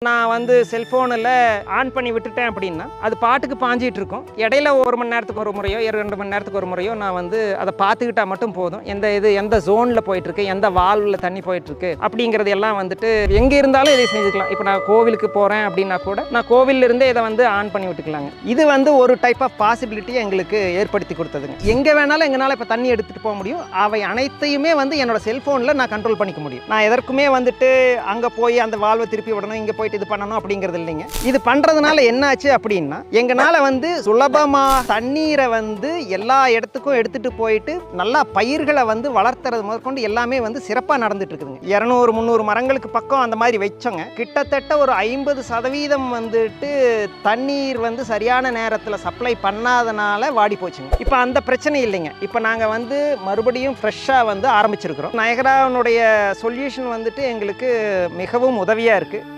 நான் வந்து செல்ஃபோனில் ஆன் பண்ணி விட்டுட்டேன் அப்படின்னா அது பாட்டுக்கு பாஞ்சிட்டு இருக்கும். இடையில 1 மணி நேரத்துக்கு ஒரு முறையோ 2 மணி நேரத்துக்கு ஒரு முறையோ நான் வந்து அதை பார்த்துக்கிட்டா மட்டும் போதும். எந்த ஜோனில் போயிட்டுருக்கு, எந்த வால்வில் தண்ணி போயிட்டுருக்கு அப்படிங்கிறது எல்லாம் வந்துட்டு எங்கே இருந்தாலும் இதை செஞ்சுக்கலாம். இப்போ நான் கோவிலுக்கு போகிறேன் அப்படின்னா கூட நான் கோவிலில் இருந்தே இதை வந்து ஆன் பண்ணி விட்டுக்கலாங்க. இது வந்து ஒரு டைப் ஆஃப் பாசிபிலிட்டியை எங்களுக்கு ஏற்படுத்தி கொடுத்ததுங்க. எங்கே வேணாலும் எங்களால் இப்போ தண்ணி எடுத்துகிட்டு போக முடியும். அவை அனைத்தையுமே வந்து என்னோட செல்ஃபோனில் நான் கண்ட்ரோல் பண்ணிக்க முடியும். நான் எதற்குமே வந்துட்டு அங்கே போய் அந்த வால்வை திருப்பி விடணும், இங்கே போயிட்டு இது பண்ணணும் அப்படிங்கிறது இல்லைங்க. இது பண்றதுனால என்ன ஆச்சு அப்படின்னா எங்கனால வந்து சுலபமா தண்ணீரை வந்து எல்லா இடத்துக்கும் எடுத்துட்டு போயிட்டு நல்லா பயிர்களை வந்து வளர்த்துறது முதற்கொண்டு எல்லாமே வந்து சிறப்பாக நடந்துட்டு இருக்குதுங்க. 200-300 மரங்களுக்கு பக்கம் அந்த மாதிரி வச்சோங்க. கிட்டத்தட்ட ஒரு 50% வந்துட்டு தண்ணீர் வந்து சரியான நேரத்தில் சப்ளை பண்ணாதனால வாடி போச்சுங்க. இப்போ அந்த பிரச்சனை இல்லைங்க. இப்போ நாங்கள் வந்து மறுபடியும் ஃப்ரெஷ்ஷாக வந்து ஆரம்பிச்சிருக்கிறோம். நயகராவுடைய சொல்யூஷன் வந்துட்டு எங்களுக்கு மிகவும் உதவியாக இருக்குது.